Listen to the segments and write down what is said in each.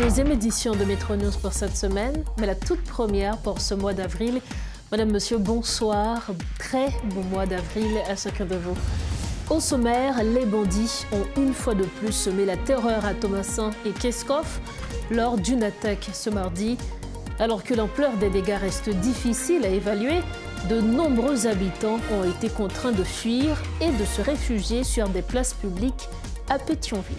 Deuxième édition de Métro News pour cette semaine, mais la toute première pour ce mois d'avril. Madame, monsieur, bonsoir. Très bon mois d'avril à chacun de vous. Au sommaire, les bandits ont une fois de plus semé la terreur à Thomasin et Keskov lors d'une attaque ce mardi. Alors que l'ampleur des dégâts reste difficile à évaluer, de nombreux habitants ont été contraints de fuir et de se réfugier sur des places publiques à Pétionville.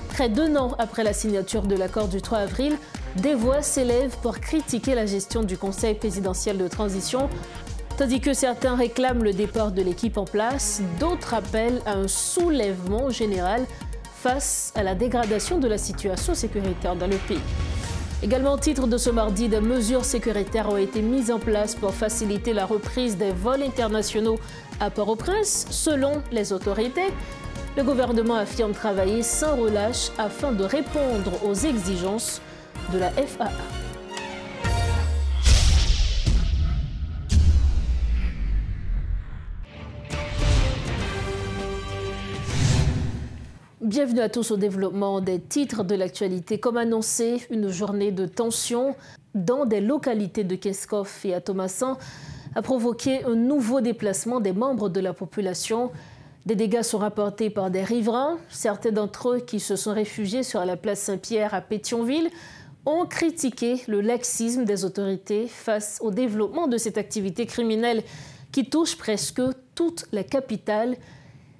Près d'1 an après la signature de l'accord du 3 avril, des voix s'élèvent pour critiquer la gestion du Conseil présidentiel de transition. Tandis que certains réclament le départ de l'équipe en place, d'autres appellent à un soulèvement général face à la dégradation de la situation sécuritaire dans le pays. Également au titre de ce mardi, des mesures sécuritaires ont été mises en place pour faciliter la reprise des vols internationaux à Port-au-Prince, selon les autorités. Le gouvernement affirme travailler sans relâche afin de répondre aux exigences de la FAA. Bienvenue à tous au développement des titres de l'actualité. Comme annoncé, une journée de tension dans des localités de Keskov et à Thomasin a provoqué un nouveau déplacement des membres de la population. Des dégâts sont rapportés par des riverains. Certains d'entre eux qui se sont réfugiés sur la place Saint-Pierre à Pétionville ont critiqué le laxisme des autorités face au développement de cette activité criminelle qui touche presque toute la capitale.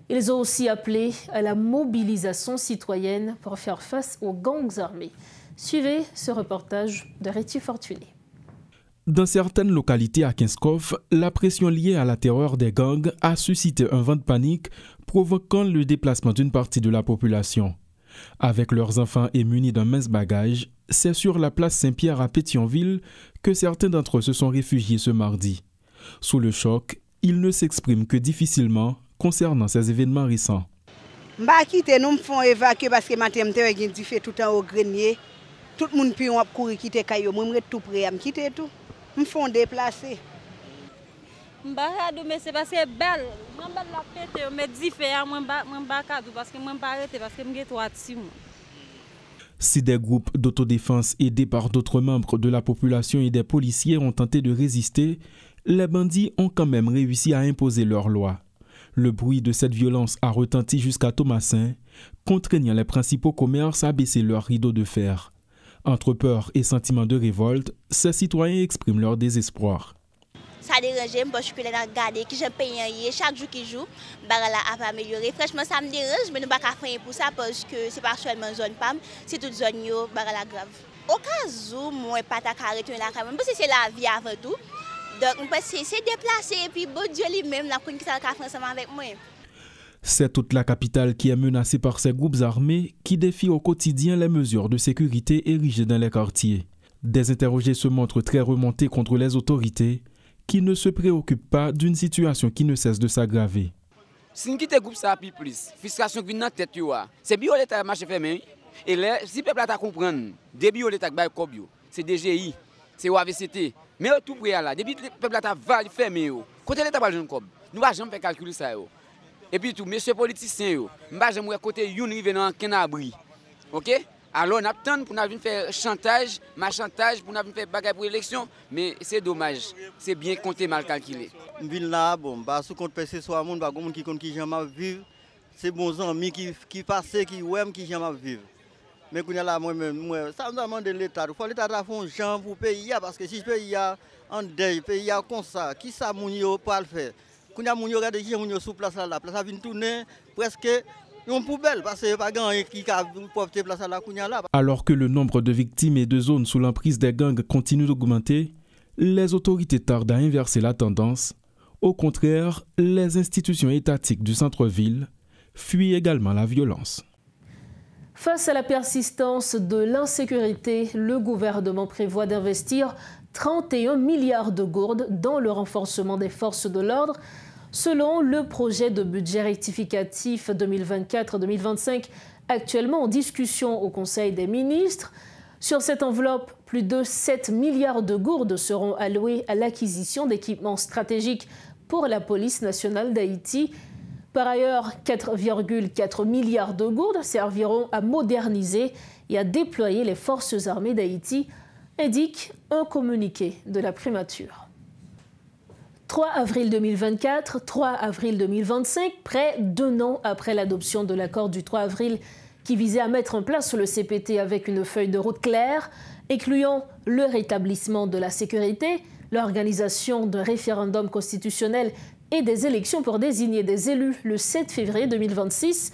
Ils ont aussi appelé à la mobilisation citoyenne pour faire face aux gangs armés. Suivez ce reportage de Réti Fortuné. Dans certaines localités à Keskov, la pression liée à la terreur des gangs a suscité un vent de panique, provoquant le déplacement d'une partie de la population. Avec leurs enfants et munis d'un mince bagage, c'est sur la place Saint-Pierre à Pétionville que certains d'entre eux se sont réfugiés ce mardi. Sous le choc, ils ne s'expriment que difficilement concernant ces événements récents. Nous me font évacuer parce que matin je fait tout en au grenier. Tout le monde peut courir quitter caillou, moi tout prêt à me quitter tout. Me font déplacer. Mais c'est parce que belle, moi la pété mais différent moi parce que moi pas arrêter parce que me trois petits. Si des groupes d'autodéfense aidés par d'autres membres de la population et des policiers ont tenté de résister, les bandits ont quand même réussi à imposer leur loi. Le bruit de cette violence a retenti jusqu'à Thomasin, contraignant les principaux commerces à baisser leurs rideaux de fer. Entre peur et sentiment de révolte, ces citoyens expriment leur désespoir. Ça dérange, parce que je regarde que je paye chaque jour qui joue, a pas amélioré. Franchement, ça me dérange, mais nous ne pouvons pas faire pour ça parce que ce n'est pas seulement zone PAM, c'est toute zone grave. Au cas où, moi, je ne peux pas arrêter la caméra, parce que c'est la vie avant tout. Donc, c'est déplacé et puis bon Dieu lui-même, la qui s'est ensemble avec moi. C'est toute la capitale qui est menacée par ces groupes armés qui défient au quotidien les mesures de sécurité érigées dans les quartiers. Des interrogés se montrent très remontés contre les autorités qui ne se préoccupent pas d'une situation qui ne cesse de s'aggraver. Si nous quittons le groupe, ça a plus. Fiscalisation qui vient dans la tête, c'est bio l'État marché fermé. Et là, si le peuple a compris, début l'État a c'est DGI, c'est OAVCT. Mais tout près là, depuis le peuple a fermé, quand l'État va jouer un cob, nous ne pouvons jamais faire calculer ça. Et puis tout, messieurs politiciens, nous ne pouvons jamais côté une rive dans un abri. OK? Alors, on attend pour nous faire chantage pour nous faire bagarre pour l'élection, mais c'est dommage. C'est bien compté, mal calculé. Ville là, bon, bah, sous compte PC soit monde, bah, qui compte qui jamais vivre, c'est bons amis qui passent, qui ouem, qui jamais vivre. Mais quand là, moi, ça me demande de l'État. Il faut l'État faire un genre pour le pays, parce que si le pays a en deuil, le pays a comme ça, qui ça moun yo pas le faire? Quand y a moun yo regarde qui moun yo sous place là, la place a vient tourner presque. Poubelle, parce que pas qui a place à la là. Alors que le nombre de victimes et de zones sous l'emprise des gangs continue d'augmenter, les autorités tardent à inverser la tendance. Au contraire, les institutions étatiques du centre-ville fuient également la violence. Face à la persistance de l'insécurité, le gouvernement prévoit d'investir 31 milliards de gourdes dans le renforcement des forces de l'ordre. Selon le projet de budget rectificatif 2024-2025, actuellement en discussion au Conseil des ministres, sur cette enveloppe, plus de 7 milliards de gourdes seront allouées à l'acquisition d'équipements stratégiques pour la police nationale d'Haïti. Par ailleurs, 4,4 milliards de gourdes serviront à moderniser et à déployer les forces armées d'Haïti, indique un communiqué de la primature. 3 avril 2024, 3 avril 2025, près d'1 an après l'adoption de l'accord du 3 avril qui visait à mettre en place le CPT avec une feuille de route claire, incluant le rétablissement de la sécurité, l'organisation d'un référendum constitutionnel et des élections pour désigner des élus le 7 février 2026,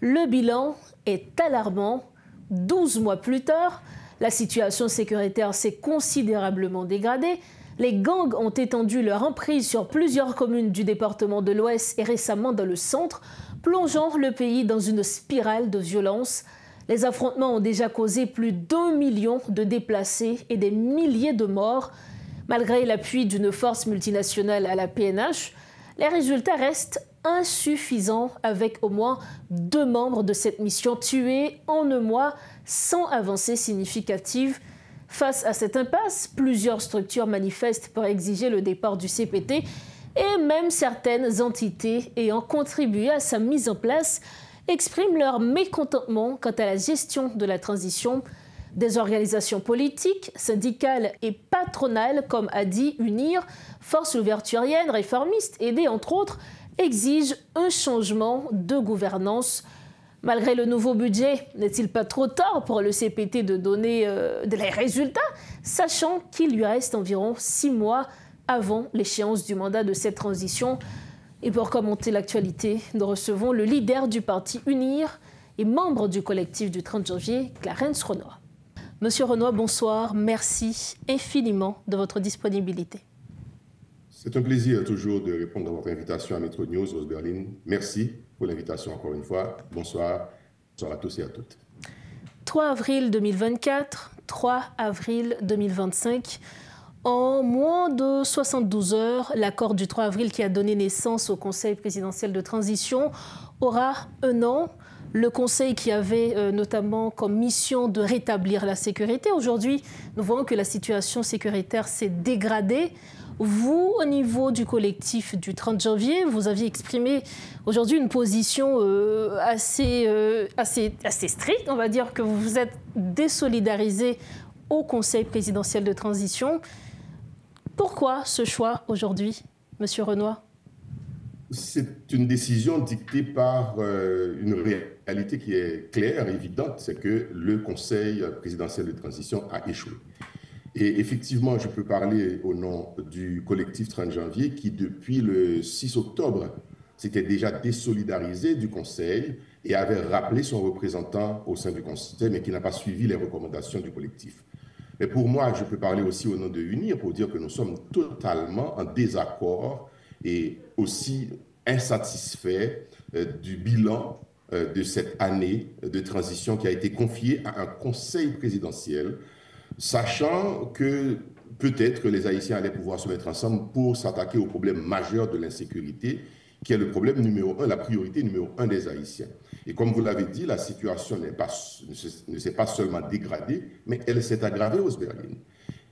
le bilan est alarmant. 12 mois plus tard, la situation sécuritaire s'est considérablement dégradée. Les gangs ont étendu leur emprise sur plusieurs communes du département de l'Ouest et récemment dans le centre, plongeant le pays dans une spirale de violence. Les affrontements ont déjà causé plus d'1 million de déplacés et des milliers de morts. Malgré l'appui d'une force multinationale à la PNH, les résultats restent insuffisants avec au moins 2 membres de cette mission tués en un mois sans avancée significative. Face à cette impasse, plusieurs structures manifestent pour exiger le départ du CPT et même certaines entités ayant contribué à sa mise en place expriment leur mécontentement quant à la gestion de la transition. Des organisations politiques, syndicales et patronales comme ADI, UNIR, Force Louverturienne, réformistes, aidées entre autres, exigent un changement de gouvernance. Malgré le nouveau budget, n'est-il pas trop tard pour le CPT de donner des résultats, sachant qu'il lui reste environ 6 mois avant l'échéance du mandat de cette transition? Et pour commenter l'actualité, nous recevons le leader du parti UNIR et membre du collectif du 30 janvier, Clarence Renoir. Monsieur Renoir, bonsoir. Merci infiniment de votre disponibilité. C'est un plaisir toujours de répondre à votre invitation à Metro News, Rose Berlin. Merci pour l'invitation encore une fois. Bonsoir. Bonsoir à tous et à toutes. 3 avril 2024, 3 avril 2025. En moins de 72 heures, l'accord du 3 avril qui a donné naissance au Conseil présidentiel de transition aura 1 an. Le Conseil qui avait notamment comme mission de rétablir la sécurité. Aujourd'hui, nous voyons que la situation sécuritaire s'est dégradée. Vous, au niveau du collectif du 30 janvier, vous aviez exprimé aujourd'hui une position assez stricte. On va dire que vous vous êtes désolidarisé au Conseil présidentiel de transition. Pourquoi ce choix aujourd'hui, Monsieur Renoir? C'est une décision dictée par une réalité qui est claire, évidente, c'est que le Conseil présidentiel de transition a échoué. Et effectivement, je peux parler au nom du collectif 30 janvier qui, depuis le 6 octobre, s'était déjà désolidarisé du Conseil et avait rappelé son représentant au sein du Conseil, mais qui n'a pas suivi les recommandations du collectif. Mais pour moi, je peux parler aussi au nom de UNIR pour dire que nous sommes totalement en désaccord et aussi insatisfaits du bilan de cette année de transition qui a été confiée à un Conseil présidentiel, sachant que peut-être que les Haïtiens allaient pouvoir se mettre ensemble pour s'attaquer au problème majeur de l'insécurité, qui est le problème numéro 1, la priorité numéro 1 des Haïtiens. Et comme vous l'avez dit, la situation ne s'est pas seulement dégradée, mais elle s'est aggravée aux Berlin.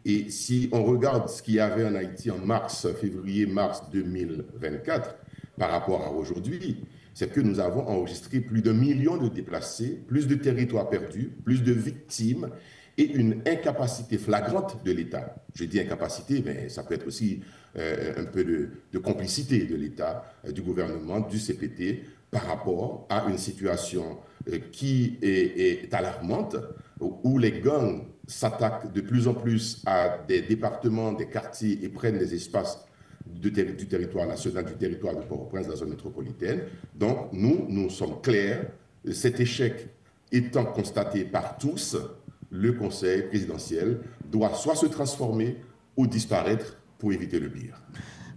Et si on regarde ce qu'il y avait en Haïti en février-mars 2024, par rapport à aujourd'hui, c'est que nous avons enregistré plus d'1 million de déplacés, plus de territoires perdus, plus de victimes, et une incapacité flagrante de l'État. Je dis incapacité, mais ça peut être aussi un peu de complicité de l'État, du gouvernement, du CPT, par rapport à une situation qui est alarmante, où les gangs s'attaquent de plus en plus à des départements, des quartiers et prennent les espaces du territoire national, du territoire de Port-au-Prince, de la zone métropolitaine. Donc, nous sommes clairs, cet échec étant constaté par tous, le Conseil présidentiel doit soit se transformer ou disparaître pour éviter le pire.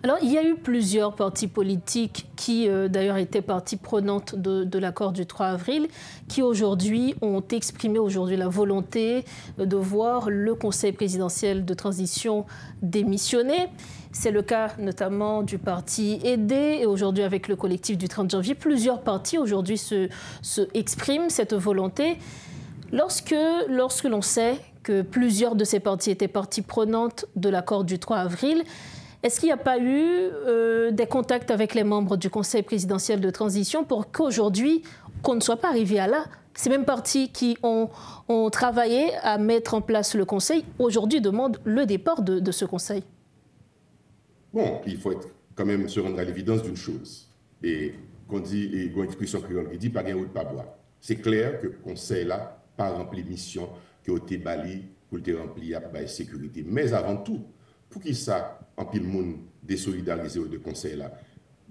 Alors, il y a eu plusieurs partis politiques qui, d'ailleurs, étaient partie prenante de l'accord du 3 avril, qui aujourd'hui ont exprimé la volonté de voir le Conseil présidentiel de transition démissionner. C'est le cas notamment du parti Aidé et aujourd'hui avec le collectif du 30 janvier. Plusieurs partis aujourd'hui se expriment cette volonté. Lorsque l'on sait que plusieurs de ces partis étaient partie prenante de l'accord du 3 avril, est-ce qu'il n'y a pas eu des contacts avec les membres du Conseil présidentiel de transition pour qu'aujourd'hui, qu'on ne soit pas arrivé à là, Ces mêmes partis qui ont travaillé à mettre en place le Conseil, aujourd'hui demandent le départ de ce Conseil. Bon, il faut quand même se rendre à l'évidence d'une chose. Et qu'on dit, et une expression créole qui dit, pas gain ou pas boire. C'est clair que le Conseil là, pas rempli mission qui a été bali pour le remplir à la sécurité. Mais avant tout, pour qui ça, en pile monde désolidarisé de Conseil là,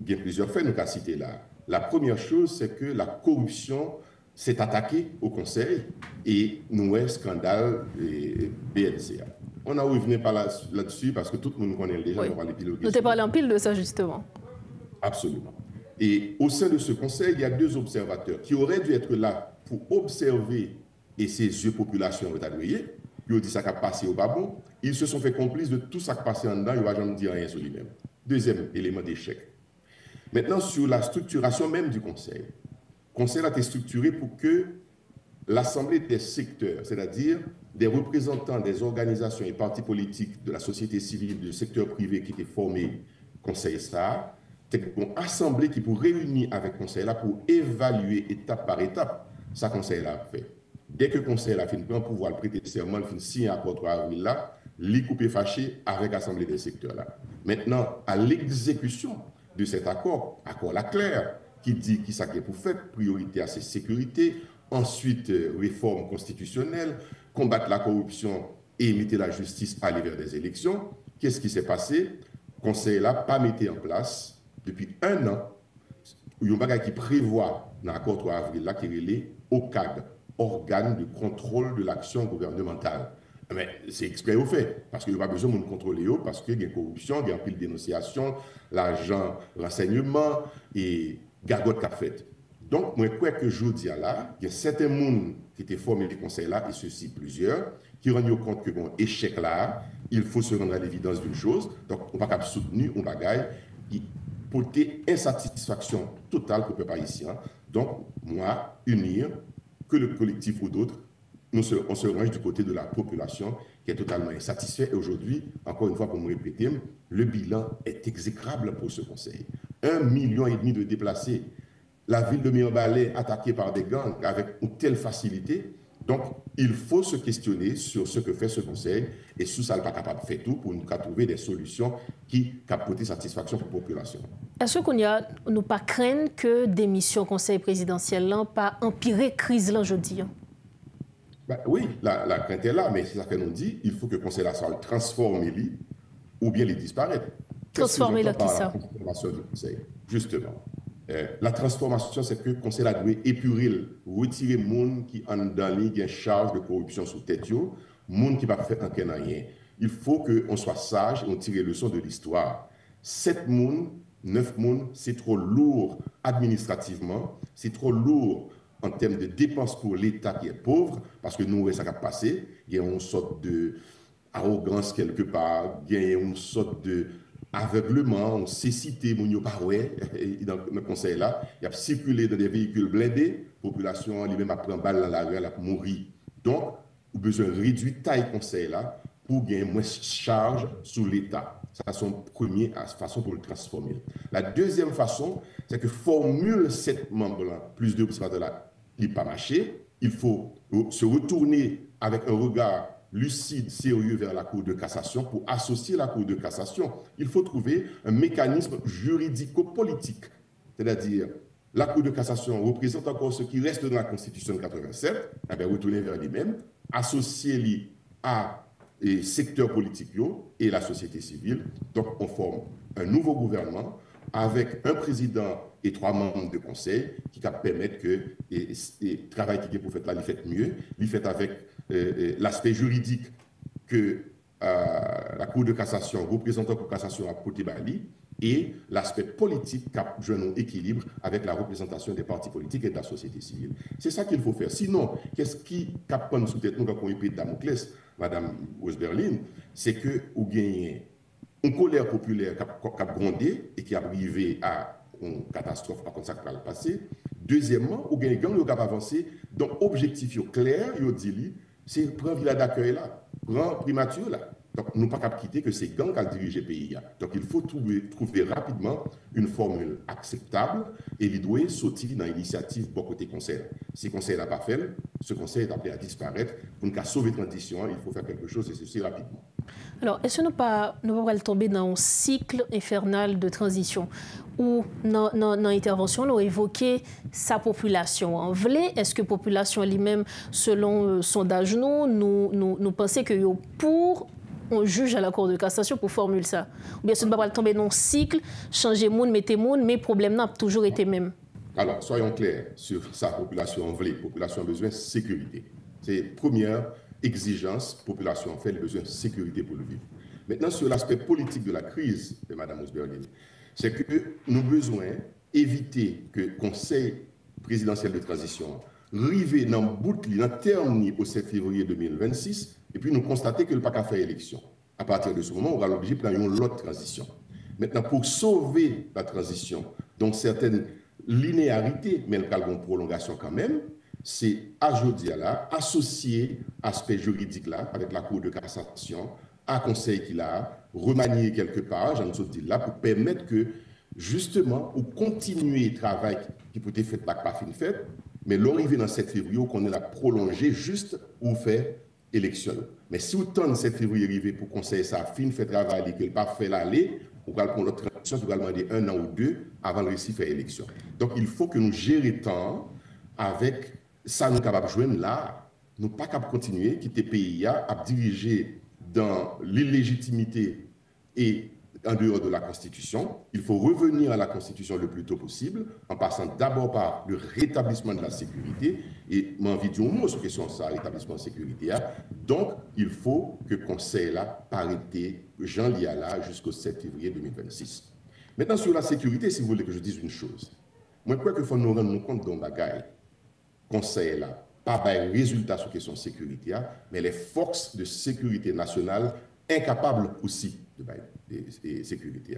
il y a plusieurs faits nous qu'à citer là. La première chose, c'est que la corruption s'est attaquée au Conseil et nous avons scandale BNCA. On a revenu par là-dessus parce que tout le monde connaît déjà. Oui. Nous avons parlé en pile de ça justement. Absolument. Et au sein de ce Conseil, il y a 2 observateurs qui auraient dû être là pour observer et ces yeux populations rétablir. Ils ont dit ça qui a passé au babon. Ils se sont fait complices de tout ça qui a passé en dedans. Ils ne vont jamais dire rien sur lui-même. Deuxième élément d'échec. Maintenant, sur la structuration même du Conseil. Le Conseil a été structuré pour que l'Assemblée des secteurs, c'est-à-dire des représentants des organisations et partis politiques de la société civile, du secteur privé qui étaient formés Conseil ça, c'est une assemblée qui pour réunir avec le Conseil là pour évaluer étape par étape ça Conseil là fait. Dès que le Conseil a fait un pouvoir prêter serment, il fait signer à 3 avril là, les coupé fâché avec l'Assemblée des secteurs là. Maintenant, à l'exécution de cet accord là clair, qui dit qui ça qui est pour faire, priorité à ses sécurités, ensuite réforme constitutionnelle, combattre la corruption et mettre la justice à aller vers des élections. Qu'est-ce qui s'est passé? Le Conseil là pas mis en place depuis 1 an, il y a un bagage qui prévoit dans l'accord 3 avril là qui est relé OCAG, organe de contrôle de l'action gouvernementale. Mais c'est exprès au fait, parce qu'il n'y a pas besoin de contrôler, parce qu'il y a corruption, il y a un pile de dénonciation, l'argent, renseignement et gagote qu'a fait. Donc, moi, quoi que je dis là, il y a certains gens qui étaient formés du Conseil là, et ceux-ci plusieurs, qui rendent compte que bon, échec là, il faut se rendre à l'évidence d'une chose. Donc, on ne va pas soutenir un bagage qui porter insatisfaction totale pour le peuple haïtien. Donc, moi, unir que le collectif ou d'autres, on se range du côté de la population qui est totalement insatisfaite. Et aujourd'hui, encore une fois, pour me répéter, le bilan est exécrable pour ce Conseil. 1,5 million de déplacés. La ville de Mirebalais attaquée par des gangs avec une telle facilité. Donc, il faut se questionner sur ce que fait ce Conseil et sous ça, il n'est pas capable de faire tout pour nous trouver des solutions qui apportent satisfaction pour la population. Est-ce qu'on ne pas craindre que des missions Conseil présidentiel n'ont pas empiré la crise là aujourd'hui? Oui, la crainte est là, mais c'est ça que nous dit, il faut que le Conseil soit transformé ou bien les disparaître. Transformer là qui ça? La transformation du Conseil, justement. La transformation, c'est que le Conseil a dû épurer, retirer les gens qui ont dans les charge de corruption sous tête, les gens qui ne va faire rien. Il faut qu'on soit sage et on tire les leçons de l'histoire. 7 personnes, 9 personnes, c'est trop lourd administrativement, c'est trop lourd en termes de dépenses pour l'État qui est pauvre, parce que nous, ça a passé, il y a une sorte d'arrogance quelque part, il y a une sorte d'aveuglement, on cécité, dans le Conseil là, il y a circulé dans des véhicules blindés, la population lui-même a pris un balle dans la rue, elle a mouru. Donc, il a besoin de réduire la taille Conseil là pour gagner moins de charge sur l'État. C'est son première façon pour le transformer. La deuxième façon, c'est que formule 7 membres là, plus 2 observateurs là, il n'a pas marché. Il faut se retourner avec un regard lucide, sérieux vers la Cour de cassation pour associer la Cour de cassation. Il faut trouver un mécanisme juridico-politique. C'est-à-dire, la Cour de cassation représente encore ce qui reste dans la Constitution de 87, eh bien, retourner vers lui-même, associer-les à les secteurs politiques et la société civile. Donc, on forme un nouveau gouvernement avec un président et 3 membres de conseil qui permettent que le travail qui est pour faire là, il fait mieux, il fait avec l'aspect juridique que la Cour de cassation, représentant pour cassation à côté Bali, et l'aspect politique qui a un équilibre avec la représentation des partis politiques et de la société civile. C'est ça qu'il faut faire. Sinon, qu'est-ce qui capone sous tête nous quand on répète Damoclès, Madame Rose-Berlin, c'est que vous gagnez une colère populaire qui a grondé et qui a arrivé à une catastrophe, par contre, ça qui va le passer. Deuxièmement, vous gagnez gang qui a avancé. Donc, objectif clair, il dit, c'est prendre villa d'accueil là, prendre primature là. Donc, nous ne pouvons pas quitter que c'est gang qui a dirigé le pays. Donc, il faut trouver rapidement une formule acceptable et il doit sortir dans l'initiative pour côté conseil. Si le conseil n'a pas fait, ce conseil est appelé à disparaître. Pour nous sauver la transition, il faut faire quelque chose et ceci rapidement. Alors, est-ce que nous ne pas tomber dans un cycle infernal de transition où, dans l'intervention, nous évoqué sa population en vrai? Est-ce que la population elle-même, selon le sondage, nous pensons que pour on juge à la Cour de cassation pour formuler ça? Ou bien ce ne pas tomber dans un cycle, changer monde, mettre monde, mais le problème n'a toujours été même? Alors, soyons clairs sur sa population en vrai. La population a besoin de sécurité. C'est la première exigence, la population en fait, a besoin de sécurité pour le vivre. Maintenant, sur l'aspect politique de la crise de Mme Ousbergen, c'est que nous avons besoin d'éviter que le Conseil présidentiel de transition arrive dans le bout, dans le terme au 7 février 2026, et puis nous constatons que le pas qu'à faire élection. À partir de ce moment, on va l'obliger de prendre une autre transition. Maintenant, pour sauver la transition, donc certaines linéarités, mais le cas de prolongation quand même, c'est aujourd'hui associer aspect juridique là avec la Cour de cassation, à conseil qu'il a remanié quelque part, j'en ai là, pour permettre que justement, ou continuer le travail qui peut être fait par pas fin fait, mais l'arrivée dans 7 février, qu'on est la prolonger juste ou faire élection. Mais si autant de 7 février arrivé pour conseiller ça, fin fait travail et qu'il n'a pas fait l'aller, on va prendre notre transition, on va demander 1 an ou 2 avant de réussir à faire élection. Donc il faut que nous gérions temps avec ça, nous sommes capables de joindre là, nous ne sommes pas capables de continuer, quitter le pays à diriger dans l'illégitimité et en dehors de la Constitution. Il faut revenir à la Constitution le plus tôt possible, en passant d'abord par le rétablissement de la sécurité. Et j'ai envie de dire un mot sur la question de ça, rétablissement de la sécurité. Donc, il faut que le Conseil là arrêté Jean Liala jusqu'au 7 février 2026. Maintenant, sur la sécurité, si vous voulez que je dise une chose, moi, je crois qu'il faut nous rendre compte d'un bagage. Conseil là, pas de résultat sur la question de sécurité, mais les forces de sécurité nationale incapables aussi de sécurité.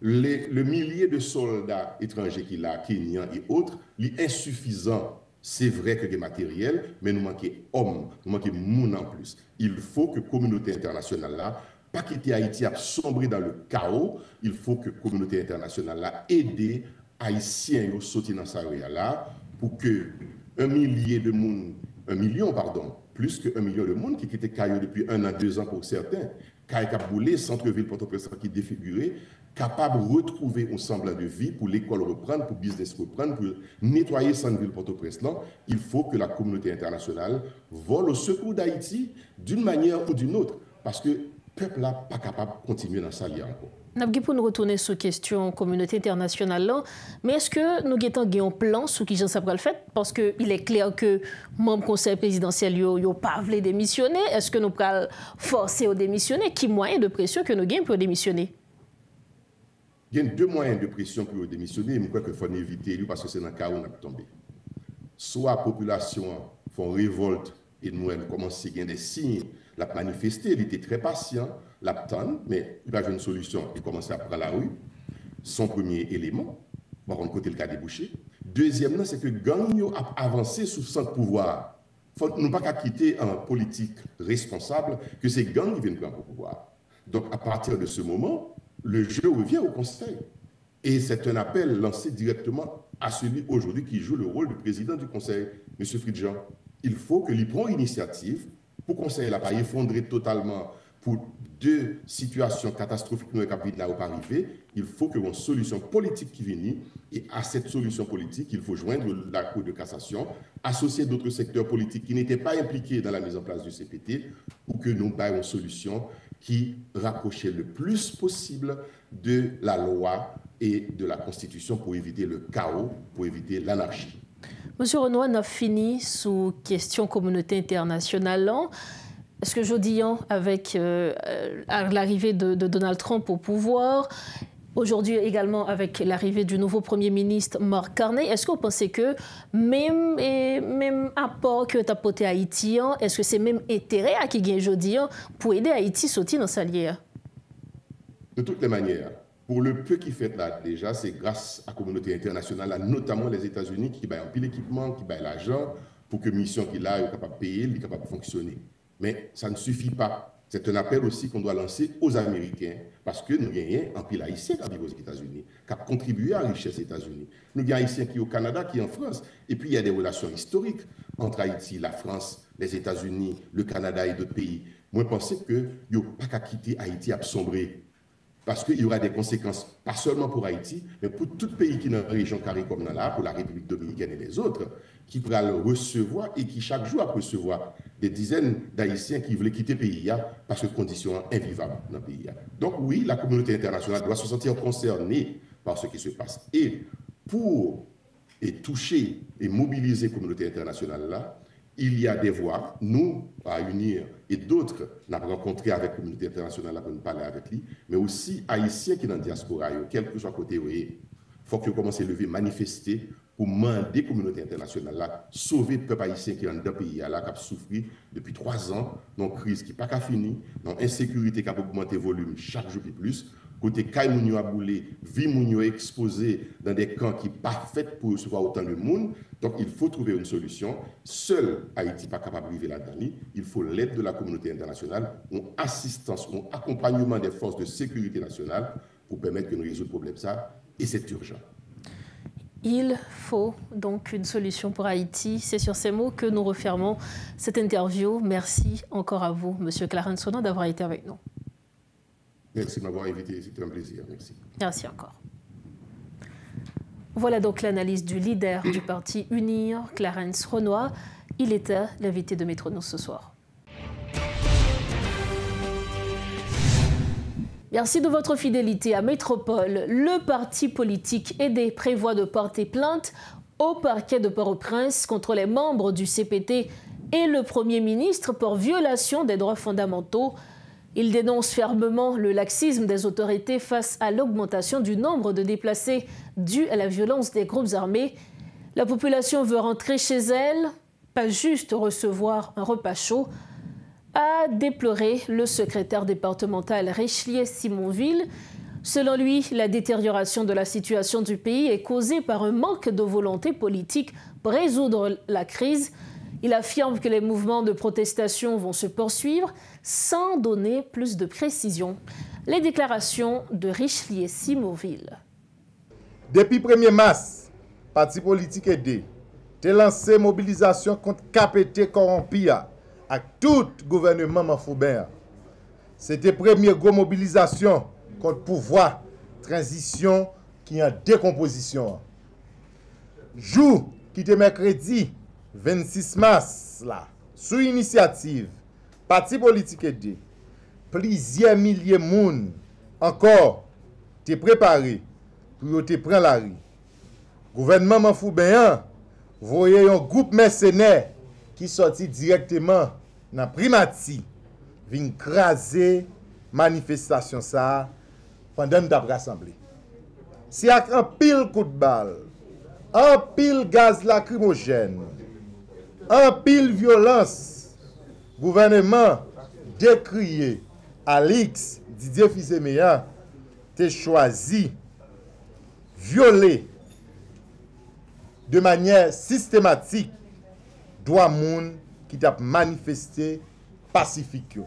Le millier de soldats étrangers qu'il a, Kenyans et autres, est insuffisant. C'est vrai que des matériels, mais nous manquons hommes, nous manquons monde en plus. Il faut que la communauté internationale là, pas quitter Haïti à sombrer dans le chaos, il faut que la communauté internationale là aide Haïtiens à sortir dans sa là pour que 1 million, plus que 1 million de monde qui quittait Caillou depuis 1 an, 2 ans pour certains, Caille-Caboulé, centre-ville Port-au-Prince qui est défiguré, capable de retrouver un semblant de vie pour l'école reprendre, pour le business reprendre, pour nettoyer centre-ville Port-au-Prince. Il faut que la communauté internationale vole au secours d'Haïti d'une manière ou d'une autre, parce que le peuple n'est pas capable de continuer dans sa ligne encore. Nous avons nous retourner sur la question communauté internationale, mais est-ce que nous avons un plan sur qui ça le fait? Parce qu'il est clair que membre du conseil présidentiel n'ont pas voulu démissionner. Est-ce que nous pouvons forcer à démissionner? Qui moyen de pression que nous avons pour démissionner? Il y a 2 moyens de pression pour démissionner, mais je crois qu'il faut éviter parce que c'est dans le cas où on a tombé. Soit la population fait révolte et nous commençons à gagner des signes, la manifester, il était très patient, l'attendre, mais il va avoir une solution, il commence à prendre la rue. Son premier élément, par contre, côté le cas débouché. Deuxièmement, c'est que gang a avancé sous son pouvoir. Nous ne pouvons pas quitter un politique responsable que ces gangs qui viennent prendre le pouvoir. Donc, à partir de ce moment, le jeu revient au Conseil. Et c'est un appel lancé directement à celui aujourd'hui qui joue le rôle de président du Conseil, M. Fridjan. Il faut qu'il prenne l'initiative pour que le Conseil n'a pas effondré totalement pour 2 situations catastrophiques nous n'avons pas arrivé. Il faut qu'il y ait une solution politique qui vienne. Et à cette solution politique, il faut joindre la Cour de cassation, associer d'autres secteurs politiques qui n'étaient pas impliqués dans la mise en place du CPT, pour que nous ayons une solution qui rapprochait le plus possible de la loi et de la Constitution pour éviter le chaos, pour éviter l'anarchie. Monsieur Renoir, on a fini sous question communauté internationale. Est-ce que je dis, avec l'arrivée de Donald Trump au pouvoir, aujourd'hui également avec l'arrivée du nouveau Premier ministre Mark Carney, est-ce que vous pensez que même apport que tu as apporté à Haïti, est-ce que c'est même intérêt à qui gagne aujourd'hui pour aider Haïti à sortir dans sa lière? De toutes les manières, pour le peu qui fait là déjà, c'est grâce à la communauté internationale, notamment les États-Unis, qui baillent un peu l'équipement, qui baillent l'argent pour que la mission qu'il a est capable de payer, est capable de fonctionner. Mais ça ne suffit pas. C'est un appel aussi qu'on doit lancer aux Américains, parce que nous avons un pile haïtien qui vit aux États-Unis, qui a contribué à la richesse des États-Unis. Nous avons haïtiens qui sont au Canada, qui sont en France. Et puis il y a des relations historiques entre Haïti, la France, les États-Unis, le Canada et d'autres pays. Moi, je pense qu'il n'y a pas qu'à quitter Haïti à sombrer. Parce qu'il y aura des conséquences, pas seulement pour Haïti, mais pour tout pays qui est dans la région carrée comme dans là, pour la République dominicaine et les autres, qui pourra le recevoir et qui chaque jour recevoir des dizaines d'Haïtiens qui veulent quitter le pays parce que conditions invivables dans le pays. Donc oui, la communauté internationale doit se sentir concernée par ce qui se passe. Et pour toucher et mobiliser la communauté internationale là, il y a des voies, nous, à unir, et d'autres, nous avons rencontré avec la communauté internationale pour nous parler avec lui, mais aussi Haïtiens qui sont dans la diaspora, quel que soit le côté, il faut que vous commencez à lever, manifester pour demander la communauté internationale là, sauver le peuple haïtien qui est dans le pays, là, qui a souffert depuis 3 ans, dans une crise qui n'est pas finie, dans une insécurité qui a augmenté le volume chaque jour plus. Côté Kay Mounio a boulé, vie Mounio exposé dans des camps qui ne sont pas faits pour recevoir autant de monde. Donc il faut trouver une solution. Seul Haïti n'est pas capable de vivre là-dedans. Il faut l'aide de la communauté internationale, une assistance, un accompagnement des forces de sécurité nationale pour permettre que nous résolvions le problème. Ça, et c'est urgent. Il faut donc une solution pour Haïti. C'est sur ces mots que nous refermons cette interview. Merci encore à vous, M. Clarence Sonan, d'avoir été avec nous. Merci de m'avoir invité, c'était un plaisir. Merci. Merci encore. Voilà donc l'analyse du leader du parti UNIR, Clarence Renoir. Il était l'invité de Métronos ce soir. Merci de votre fidélité à Métropole. Le parti politique aidé prévoit de porter plainte au parquet de Port-au-Prince contre les membres du CPT et le Premier ministre pour violation des droits fondamentaux. Il dénonce fermement le laxisme des autorités face à l'augmentation du nombre de déplacés dû à la violence des groupes armés. La population veut rentrer chez elle, pas juste recevoir un repas chaud, a déploré le secrétaire départemental Richelieu-Simonville. Selon lui, la détérioration de la situation du pays est causée par un manque de volonté politique pour résoudre la crise. Il affirme que les mouvements de protestation vont se poursuivre sans donner plus de précision. Les déclarations de Richelieu-Simonville. Depuis 1er mars, parti politique aidé a lancé mobilisation contre KPT corrompu à tout gouvernement Manfoubert. C'était la première grosse mobilisation contre le pouvoir transition qui est en décomposition. Jour qui était mercredi 26 mars, là, sous initiative, parti politique aidé, plusieurs milliers de monde encore te préparé pour te prendre la rue. Gouvernement Manfoubéen voyait un groupe mercenaire qui sortit directement dans Primati, vient craser manifestation ça pendant nous avons rassemblé. C'est avec un pile coup de balle, un pile gaz lacrymogène, un pile violence, gouvernement décrié Alix Didier Fils-Aimé te choisi violer de manière systématique droit moun qui t'a manifesté pacifique.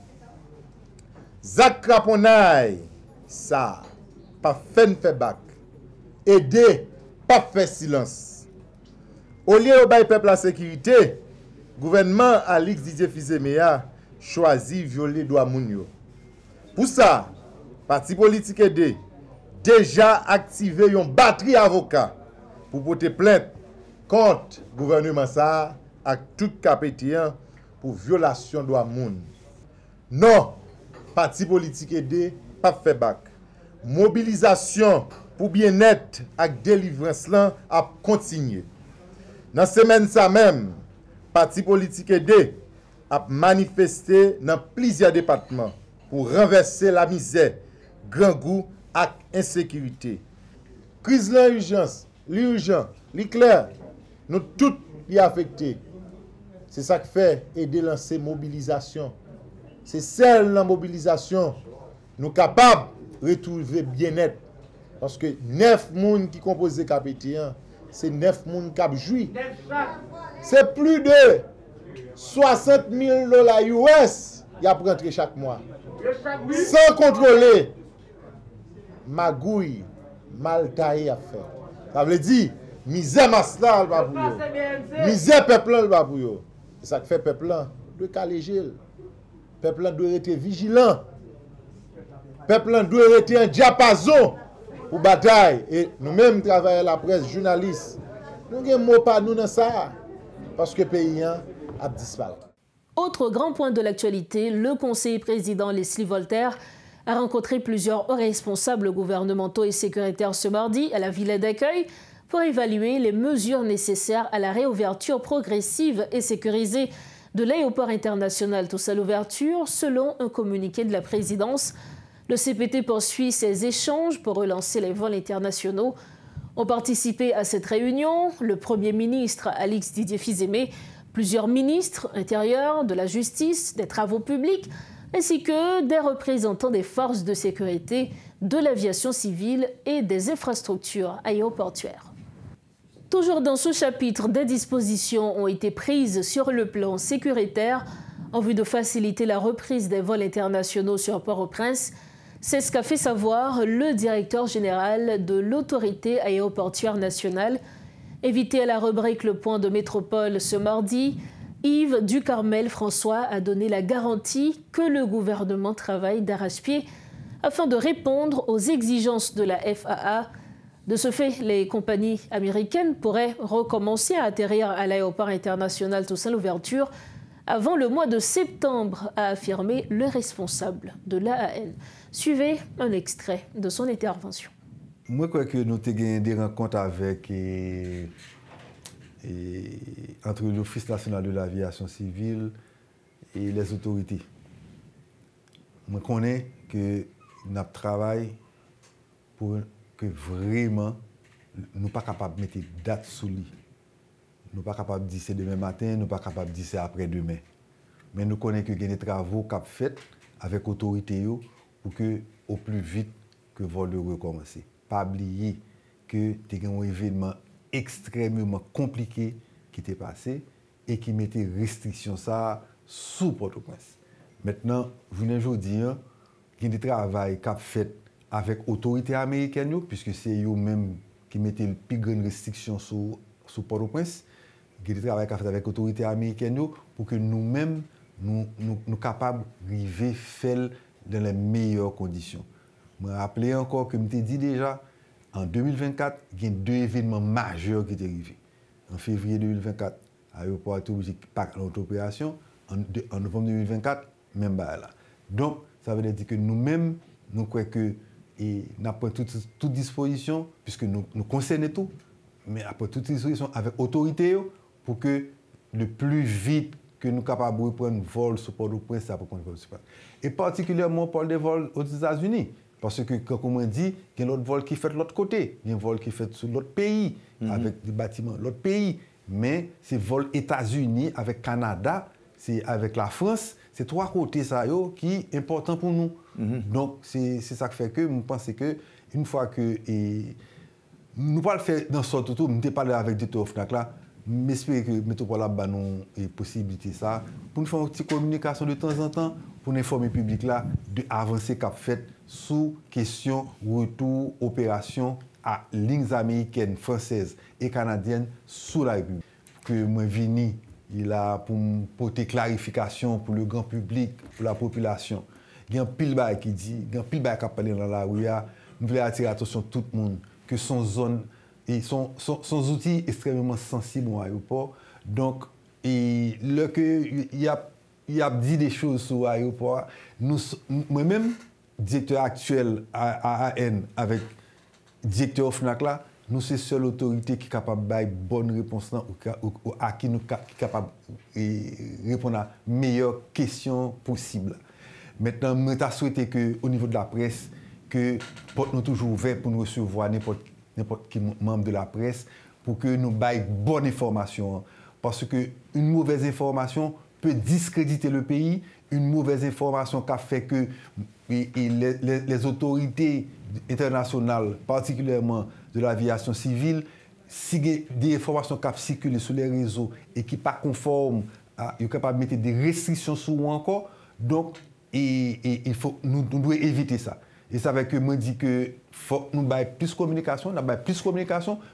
Zak Kraponay, ça, pas fait bac. Aider, pas fait silence. Au lieu de bailler peuple la sécurité, gouvernement Alix Didier Fils-Aimé choisi violer droit moun yo. Pour ça, parti politique aidé déjà activé une batterie avocat pour porter plainte contre le gouvernement ça à tout capétien pour violation de droit moun. Non, parti politique aidé pas fait bac. Mobilisation pour bien-être avec délivrance là a continué. Dans semaine ça même, parti politique aidé a manifesté dans plusieurs départements pour renverser la misère, grand goût et insécurité. Crise l'urgence, l'urgent, l'éclair, nous tous y affectés. C'est ça qui fait aider lancer mobilisation. C'est celle la mobilisation nous sommes capables de retrouver bien-être. Parce que 9 personnes qui composent le KPT1, c'est 9 personnes qui ont joui. C'est plus de $60,000 US il a rentré chaque mois. Sans contrôler, magouille, mal taillé à faire. Ça veut dire, misère masla, le babouyo. Misère peuple, le babouyo. C'est ça qui fait peuple, doit caléger. Peuple doit être vigilant. Peuple doit être un diapason pour bataille. Et nous-mêmes, travaillons la presse, journalistes, nous n'avons mot pas nous dans ça. Parce que le pays a disparu. Autre grand point de l'actualité, le conseiller président Leslie Voltaire a rencontré plusieurs hauts responsables gouvernementaux et sécuritaires ce mardi à la Villette d'accueil pour évaluer les mesures nécessaires à la réouverture progressive et sécurisée de l'aéroport international Toussaint Louverture, selon un communiqué de la présidence. Le CPT poursuit ses échanges pour relancer les vols internationaux. Ont participé à cette réunion le Premier ministre Alix Didier Fils-Aimé, plusieurs ministres intérieurs, de la justice, des travaux publics, ainsi que des représentants des forces de sécurité, de l'aviation civile et des infrastructures aéroportuaires. Toujours dans ce chapitre, des dispositions ont été prises sur le plan sécuritaire en vue de faciliter la reprise des vols internationaux sur Port-au-Prince. C'est ce qu'a fait savoir le directeur général de l'autorité aéroportuaire nationale. Invité à la rubrique Le Point de Métropole ce mardi, Yves Ducarmel-François a donné la garantie que le gouvernement travaille d'arrache-pied afin de répondre aux exigences de la FAA. De ce fait, les compagnies américaines pourraient recommencer à atterrir à l'aéroport international Toussaint Louverture avant le mois de septembre, a affirmé le responsable de l'AAN. Suivez un extrait de son intervention. Moi, je crois que nous avons des rencontres avec entre l'Office national de l'aviation civile et les autorités. Je connais que nous travaillons pour que vraiment nous ne sommes pas capables de mettre des dates sous lit. Nous ne sommes pas capables de dire c'est demain matin, nous ne sommes pas capables de dire c'est après-demain. Mais nous connaissons qu'il y a des travaux qui sont faits avec l'autorité pour que, au plus vite, que le vol recommence. Pas oublier que c'était un événement extrêmement compliqué qui était passé et qui mettait restriction ça sous Port-au-Prince. Maintenant, je vous dis, il y a des travaux qui sont faits avec l'autorité américaine, puisque c'est eux-mêmes qui mettaient les plus grandes restrictions sous Port-au-Prince. Il y a des travaux qui sont faits avec l'autorité américaine pour que nous-mêmes, nous sommes capables d'arriver à faire dans les meilleures conditions. Je me rappelle encore que je t'ai dit déjà, en 2024, il y a 2 événements majeurs qui sont arrivés. En février 2024, l'aéroport est obligé de partir en opération. En novembre 2024, même là. Donc, ça veut dire que nous-mêmes, nous croyons que nous avons toute disposition, puisque nous concernons tout, mais après toute disposition avec l'autorité pour que le plus vite que nous sommes capables de prendre un vol sur Port-au-Prince, ça peut prendre un vol sur Port-au-Prince. Et particulièrement, on parle des vols aux États-Unis. Parce que, comme on dit, il y a un autre vol qui fait de l'autre côté. Il y a un vol qui fait sur l'autre pays, avec des bâtiments de l'autre pays. Mais c'est vol États-Unis avec Canada, c'est avec la France. C'est 3 côtés ça, qui sont importants pour nous. Donc, c'est ça qui fait que je pense que une fois que... nous ne pouvons pas le faire dans ce sort tout, nous ne parlé avec des OFNAC là, j'espère que Métropole a une possibilité ça, pour nous faire une petite communication de temps en temps, pour informer le public là, de avancer qu'a fait sous question retour opération à lignes américaines, françaises et canadiennes sous la République. Que moi vini, il a pour porter clarification pour le grand public, pour la population. Il y a un pile bail qui dit, il y a un pile bail qui a parlé dans la rue, nous voulons attirer l'attention de tout le monde que son zone et son outil extrêmement sensible au aéroport. Donc, il y a dit des choses sur l'aéroport. Moi-même, directeur actuel à AN avec directeur OFNAC là, nous c'est seule autorité qui est capable de faire une bonne réponse à qui nous est capable de répondre à la meilleure question possible. Maintenant, je souhaite qu'au niveau de la presse, que porte nous toujours ouvert pour nous recevoir n'importe quel membre de la presse pour que nous baillons bonne information. Parce qu'une mauvaise information peut discréditer le pays, une mauvaise information qui a fait que les autorités internationales, particulièrement de l'aviation civile, si des informations qui circulent sur les réseaux et qui ne sont pas conformes, ils sont capables de mettre des restrictions sur ou encore. Donc, il faut, nous devons éviter ça. Et ça veut dire que moi dis que faut nous bailler plus de communication,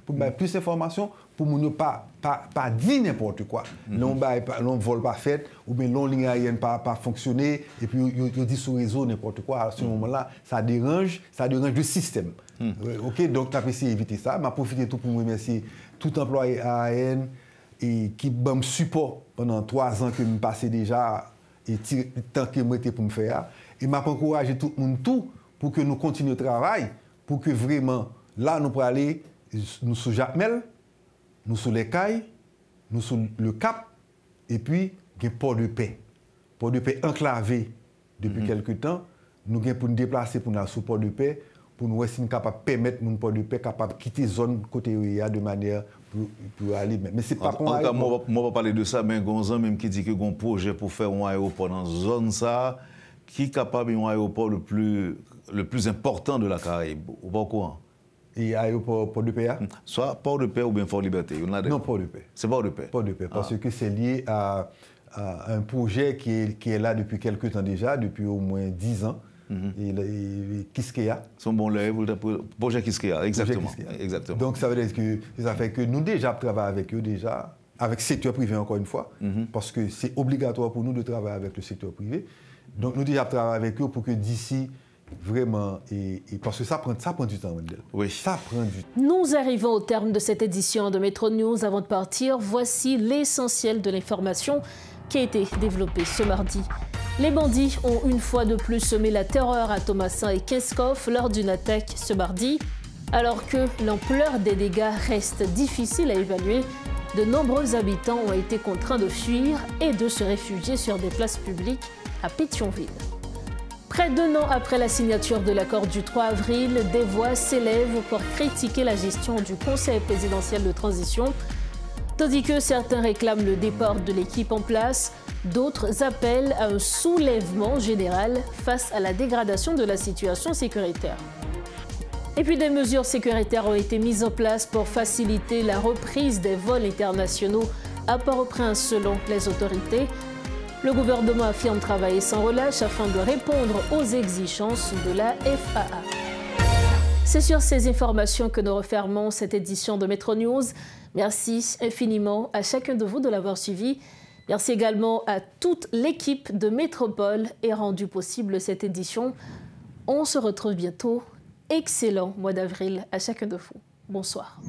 pour bailler plus d'informations, pour ne pas dire n'importe quoi. L'on vole pas fait, ou bien l'on ligne aérienne pas fonctionner, et puis on dit sur le réseau n'importe quoi. À ce moment-là, ça dérange le système. Ok, donc tu as essayé d'éviter ça. Je profite tout pour remercier tout employé AAN et qui m'a support pendant 3 ans que je passais déjà et tant que je pour me faire. Et m'a encouragé tout le monde pour que nous continuions le travail, pour que vraiment, là, nous pourrions aller, nous sous Jacmel, nous sous les Cailles, nous sous le Cap, et puis, il y a Port de Paix. Port de Paix enclavé depuis quelques temps. Nous avons pour nous déplacer pour nous sous Port de Paix, pour nous être capable de permettre mon Port de Paix capable de quitter la zone côté de manière pour aller. Mais c'est pas pour aller. Moi, je ne vais pas parler de ça, mais Gonzan même qui dit que un projet pour faire un aéroport dans la zone, ça, qui est capable d'un aéroport le plus important de la Caraïbe. Ou pas au courant? Et aéroport Port de Paix? Soit Port de Paix ou bien Fort Liberté. Non, Port de Paix. C'est Port de Paix? Port de Paix, parce que c'est lié à un projet qui est là depuis quelques temps déjà, depuis au moins 10 ans. Et Kiskeya. Son bon projet Kiskeya, exactement. Exactement. Donc ça veut dire que ça fait que nous déjà travaillons avec eux déjà, avec le secteur privé encore une fois, parce que c'est obligatoire pour nous de travailler avec le secteur privé. Donc nous déjà travaillons avec eux pour que d'ici vraiment, et parce que ça prend du temps, Wendell. Oui. Ça prend du temps. Nous arrivons au terme de cette édition de Metro News. Avant de partir, voici l'essentiel de l'information qui a été développée ce mardi. Les bandits ont une fois de plus semé la terreur à Thomasin et Kinskov lors d'une attaque ce mardi. Alors que l'ampleur des dégâts reste difficile à évaluer, de nombreux habitants ont été contraints de fuir et de se réfugier sur des places publiques à Pétionville. Près d'1 an après la signature de l'accord du 3 avril, des voix s'élèvent pour critiquer la gestion du Conseil présidentiel de transition. Tandis que certains réclament le départ de l'équipe en place, d'autres appellent à un soulèvement général face à la dégradation de la situation sécuritaire. Et puis des mesures sécuritaires ont été mises en place pour faciliter la reprise des vols internationaux à Port-au-Prince selon les autorités. Le gouvernement affirme travailler sans relâche afin de répondre aux exigences de la FAA. C'est sur ces informations que nous refermons cette édition de Metro News. Merci infiniment à chacun de vous de l'avoir suivi. Merci également à toute l'équipe de Métropole et rendu possible cette édition. On se retrouve bientôt. Excellent mois d'avril à chacun de vous. Bonsoir.